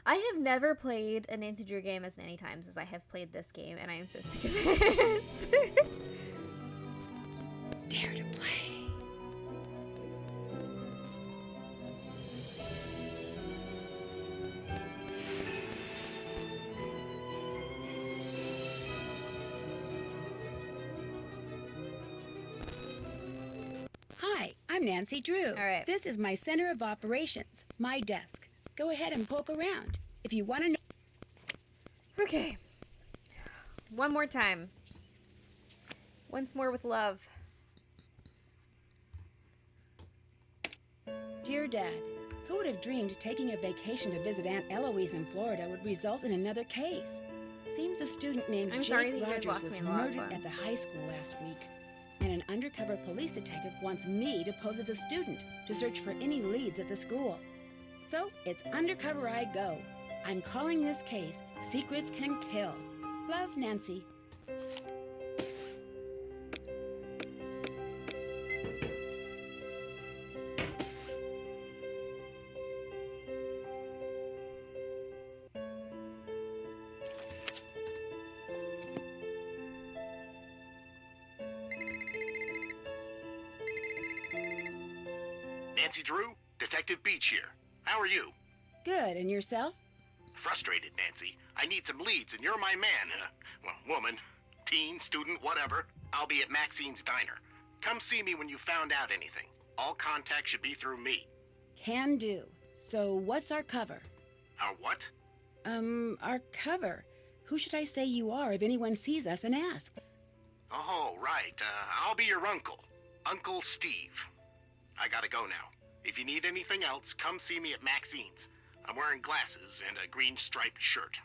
I have never played a Nancy Drew game as many times as I have played this game, and I am so sick of it. Dare to play. Hi, I'm Nancy Drew. All right. This is my center of operations, my desk. Go ahead and poke around. If you want to know... Okay. One more time. Once more with love. Dear Dad, who would have dreamed taking a vacation to visit Aunt Eloise in Florida would result in another case? Seems a student named I'm sorry Jake that you guys Rogers lost was me in the last murdered one. at the high school last week. And an undercover police detective wants me to pose as a student to search for any leads at the school. So, it's undercover I go. I'm calling this case Secrets Can Kill. Love, Nancy. Nancy Drew, Detective Beach here. How are you? Good, and yourself? Frustrated, Nancy. I need some leads, and you're my man. Well, woman, teen, student, whatever. I'll be at Maxine's Diner. Come see me when you found out anything. All contact should be through me. Can do. So, what's our cover? Our what? Our cover. Who should I say you are if anyone sees us and asks? Oh, right. I'll be your uncle. Uncle Steve. I gotta go now. If you need anything else, come see me at Maxine's. I'm wearing glasses and a green striped shirt.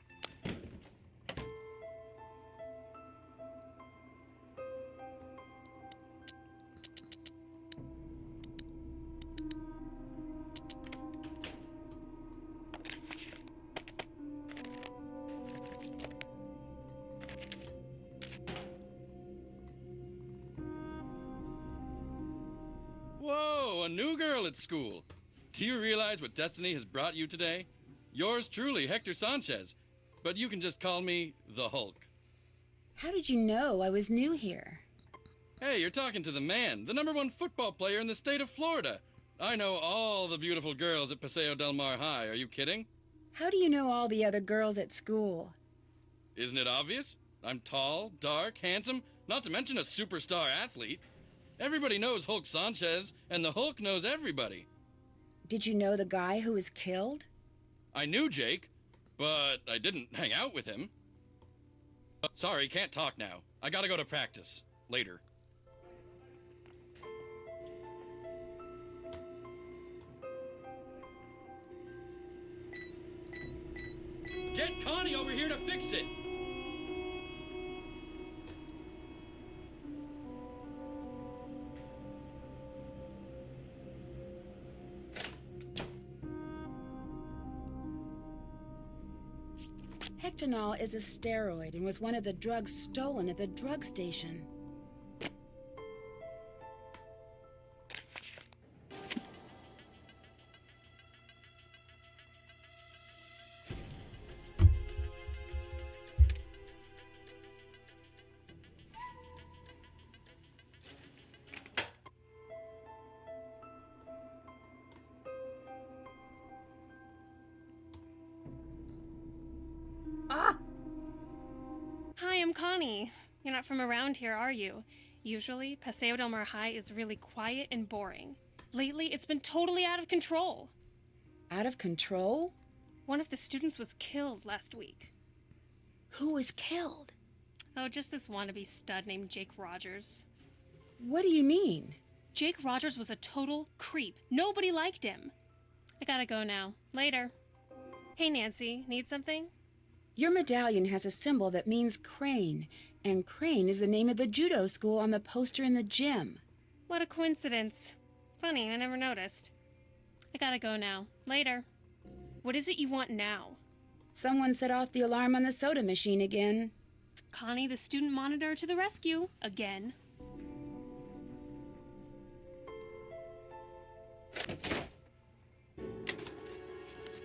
Whoa, a new girl at school. Do you realize what destiny has brought you today? Yours truly, Hector Sanchez. But you can just call me the Hulk. How did you know I was new here? Hey, you're talking to the man, the #1 football player in the state of Florida. I know all the beautiful girls at Paseo Del Mar High. Are you kidding? How do you know all the other girls at school? Isn't it obvious? I'm tall, dark, handsome, not to mention a superstar athlete. Everybody knows Hulk Sanchez, and the Hulk knows everybody. Did you know the guy who was killed? I knew Jake, but I didn't hang out with him. Sorry, can't talk now. I gotta go to practice. Later. Get Connie over here to fix it! Hectanol is a steroid and was one of the drugs stolen at the drug station. Ah! Hi, I'm Connie. You're not from around here, are you? Usually, Paseo Del Mar High is really quiet and boring. Lately, it's been totally out of control. Out of control? One of the students was killed last week. Who was killed? Oh, just this wannabe stud named Jake Rogers. What do you mean? Jake Rogers was a total creep. Nobody liked him. I gotta go now. Later. Hey, Nancy, need something? Your medallion has a symbol that means crane, and Crane is the name of the judo school on the poster in the gym. What a coincidence. Funny, I never noticed. I gotta go now. Later. What is it you want now? Someone set off the alarm on the soda machine again. Connie, the student monitor, to the rescue. Again.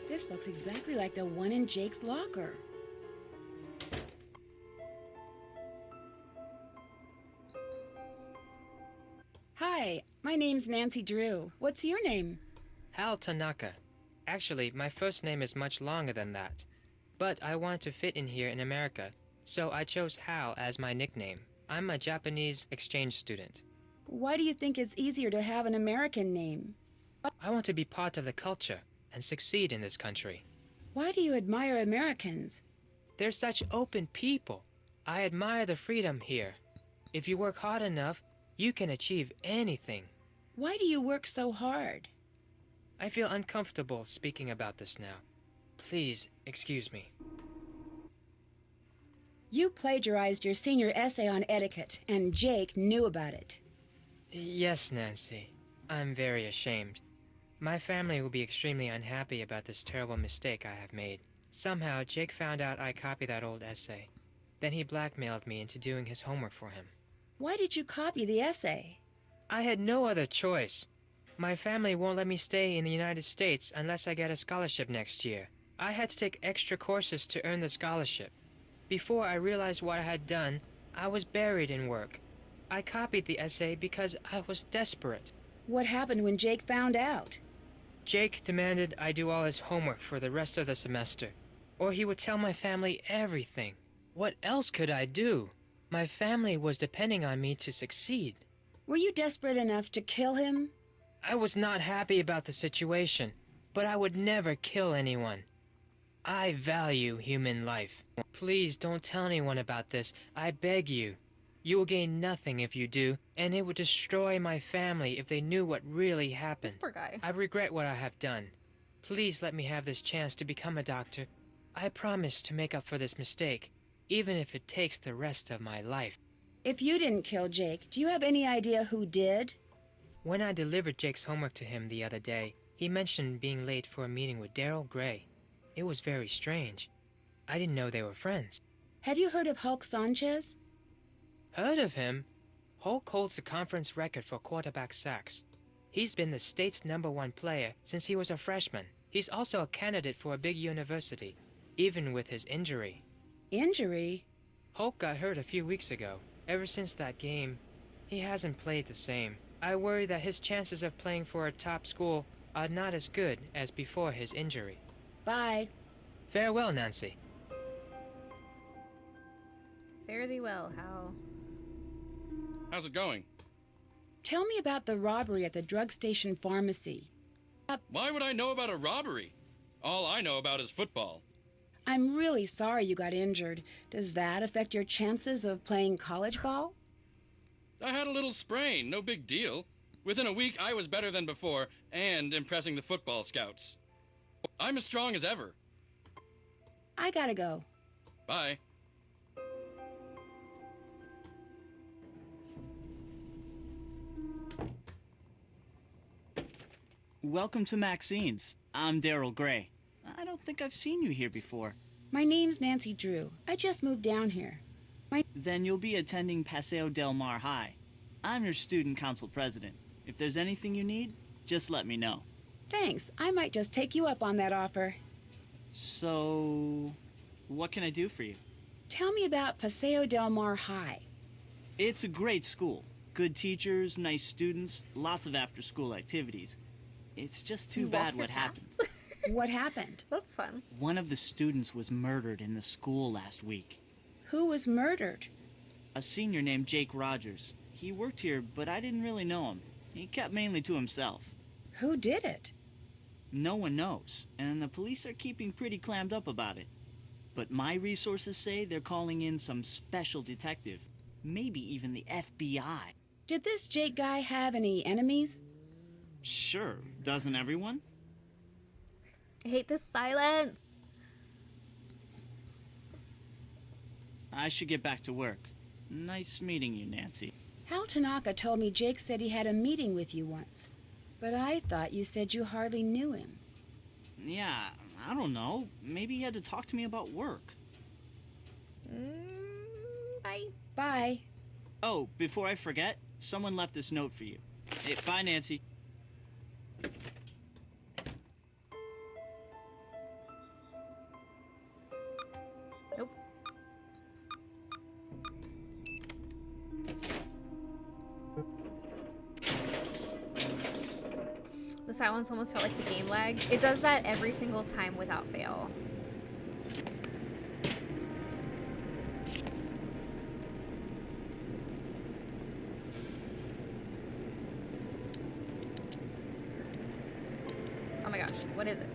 This This looks exactly like the one in Jake's locker. Hi, my name's Nancy Drew. What's your name? Hal Tanaka. Actually, my first name is much longer than that. But I want to fit in here in America, so I chose Hal as my nickname. I'm a Japanese exchange student. Why do you think it's easier to have an American name? I want to be part of the culture and succeed in this country. Why do you admire Americans? They're such open people. I admire the freedom here. If you work hard enough, you can achieve anything. Why do you work so hard? I feel uncomfortable speaking about this now. Please, excuse me. You plagiarized your senior essay on etiquette, and Jake knew about it. Yes, Nancy. I'm very ashamed. My family will be extremely unhappy about this terrible mistake I have made. Somehow, Jake found out I copied that old essay. Then he blackmailed me into doing his homework for him. Why did you copy the essay? I had no other choice. My family won't let me stay in the United States unless I get a scholarship next year. I had to take extra courses to earn the scholarship. Before I realized what I had done, I was buried in work. I copied the essay because I was desperate. What happened when Jake found out? Jake demanded I do all his homework for the rest of the semester, or he would tell my family everything. What else could I do? My family was depending on me to succeed. Were you desperate enough to kill him? I was not happy about the situation, but I would never kill anyone. I value human life. Please don't tell anyone about this, I beg you. You will gain nothing if you do, and it would destroy my family if they knew what really happened. This poor guy. I regret what I have done. Please let me have this chance to become a doctor. I promise to make up for this mistake, even if it takes the rest of my life. If you didn't kill Jake, do you have any idea who did? When I delivered Jake's homework to him the other day, he mentioned being late for a meeting with Daryl Gray. It was very strange. I didn't know they were friends. Have you heard of Hulk Sanchez? Heard of him? Hulk holds the conference record for quarterback sacks. He's been the state's #1 player since he was a freshman. He's also a candidate for a big university, even with his injury. Injury? Hulk got hurt a few weeks ago. Ever since that game, he hasn't played the same. I worry that his chances of playing for a top school are not as good as before his injury. Bye. Farewell, Nancy. Fare thee well, Hal. How's it going? Tell me about the robbery at the drug station pharmacy. Why would I know about a robbery? All I know about is football. I'm really sorry you got injured. Does that affect your chances of playing college ball? I had a little sprain, no big deal. Within a week, I was better than before and impressing the football scouts. I'm as strong as ever. I gotta go. Bye. Welcome to Maxine's. I'm Daryl Gray. I don't think I've seen you here before. My name's Nancy Drew. I just moved down here. Then you'll be attending Paseo Del Mar High. I'm your student council president. If there's anything you need, just let me know. Thanks. I might just take you up on that offer. So, what can I do for you? Tell me about Paseo Del Mar High. It's a great school. Good teachers, nice students, lots of after-school activities. It's just too bad what happened. What happened? That's fun. One of the students was murdered in the school last week. Who was murdered? A senior named Jake Rogers. He worked here, but I didn't really know him. He kept mainly to himself. Who did it? No one knows, and the police are keeping pretty clammed up about it. But my resources say they're calling in some special detective, maybe even the FBI. Did this Jake guy have any enemies? Sure, doesn't everyone? I hate this silence. I should get back to work. Nice meeting you, Nancy. Hal Tanaka told me Jake said he had a meeting with you once. But I thought you said you hardly knew him. Yeah, I don't know. Maybe he had to talk to me about work. Bye. Bye. Oh, before I forget, someone left this note for you. Hey, bye, Nancy. That one's almost felt like the game lag. It does that every single time without fail. Oh my gosh, what is it?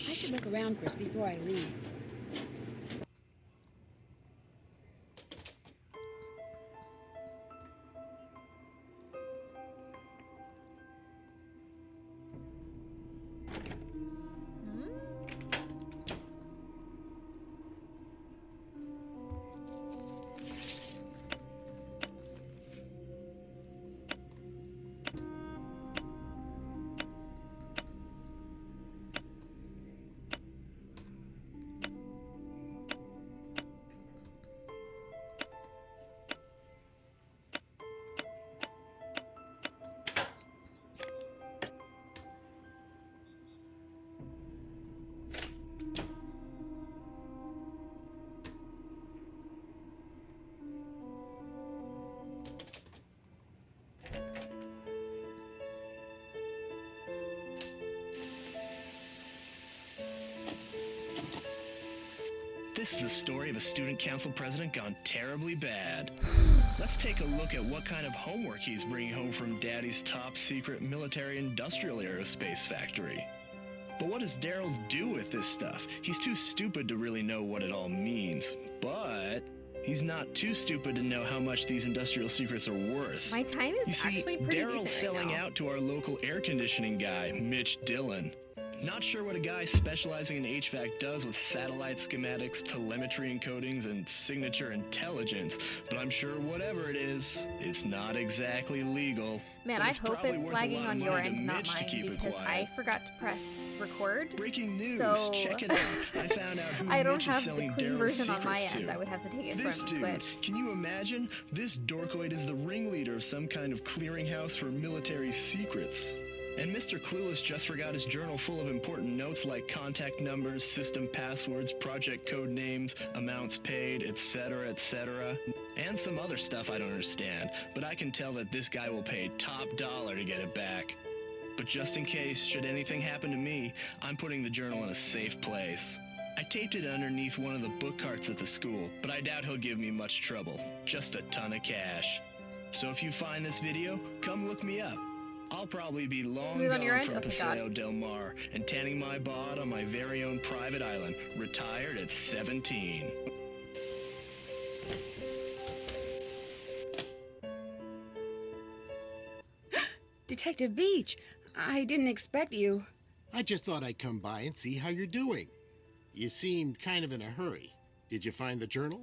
I should look around first before I leave. This is the story of a student council president gone terribly bad. Let's take a look at what kind of homework he's bringing home from Daddy's top secret military industrial aerospace factory. But what does Daryl do with this stuff? He's too stupid to really know what it all means. But he's not too stupid to know how much these industrial secrets are worth. My time is You see, actually pretty Daryl's decent selling right now. out to our local air conditioning guy, Mitch Dillon. Not sure what a guy specializing in HVAC does with satellite schematics, telemetry encodings, and signature intelligence, but I'm sure whatever it is, it's not exactly legal. Man, But I it's hope probably it's worth a lagging lot of on your money to end, not Mitch to mine, keep it because I quiet. forgot to press record. Breaking news! So Check it out. I found out who I don't Mitch is have the selling clean Daryl's version on my secrets end. to. I would have to take it This from dude, Twitch. can you imagine? This dorkoid is the ringleader of some kind of clearinghouse for military secrets. And Mr. Clueless just forgot his journal full of important notes like contact numbers, system passwords, project code names, amounts paid, etc., etc. And some other stuff I don't understand, but I can tell that this guy will pay top dollar to get it back. But just in case, should anything happen to me, I'm putting the journal in a safe place. I taped it underneath one of the book carts at the school, but I doubt he'll give me much trouble. Just a ton of cash. So if you find this video, come look me up. I'll probably be long Smooth on your gone end? from Okay, Paseo God. del Mar and tanning my bod on my very own private island, retired at 17. Detective Beach, I didn't expect you. I just thought I'd come by and see how you're doing. You seemed kind of in a hurry. Did you find the journal?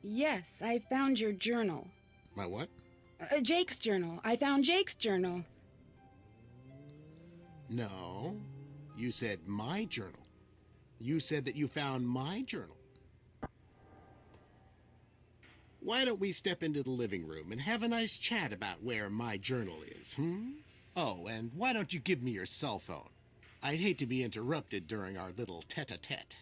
Yes, I found your journal. My what? Jake's journal. I found Jake's journal. No. You said my journal. You said that you found my journal. Why don't we step into the living room and have a nice chat about where my journal is, Oh, and why don't you give me your cell phone? I'd hate to be interrupted during our little tete-a-tete.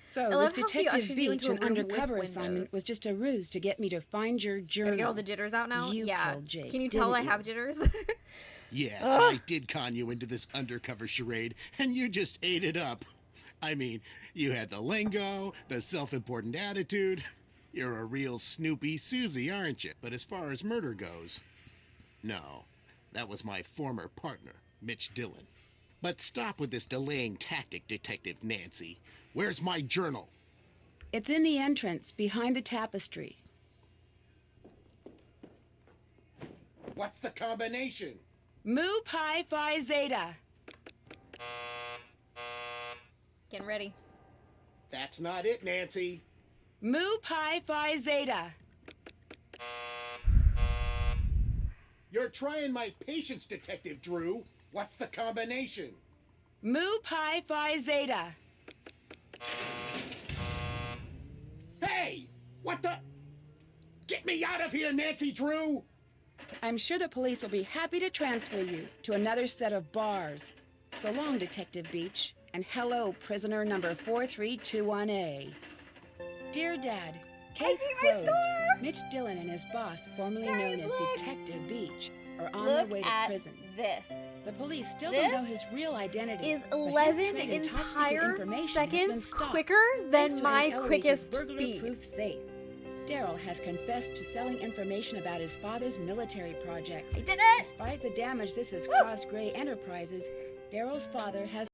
So I this love how he Detective ushers you Beach into a and room with undercover assignment windows. was just a ruse to get me to find your journal. Gotta get all the jitters out now? You yeah. killed Jake, Can you tell I didn't have you? jitters? Yes, I did con you into this undercover charade, and you just ate it up. I mean, you had the lingo, the self-important attitude. You're a real Snoopy Susie, aren't you? But as far as murder goes, no. That was my former partner, Mitch Dillon. But stop with this delaying tactic, Detective Nancy. Where's my journal? It's in the entrance, behind the tapestry. What's the combination? Mu Pi Phi Zeta. Getting ready. That's not it, Nancy. Mu Pi Phi Zeta. You're trying my patience, Detective Drew. What's the combination? Mu Pi Phi Zeta. Hey! What the? Get me out of here, Nancy Drew! I'm sure the police will be happy to transfer you to another set of bars. So long, Detective Beach, And hello, prisoner number 4321A. Dear Dad, case closed. Mitch Dillon and his boss, formerly known as Detective Beach, are on their Look way to at prison. this. The police still don't know his This real identity. Is but his 11 trade in top secret entire information has been seconds stopped, quicker thanks than to my Aunt Eloise's quickest speed. burglar-proof safe. Daryl has confessed to selling information about his father's military projects. I did it! Despite the damage this has caused Gray Enterprises, Daryl's father has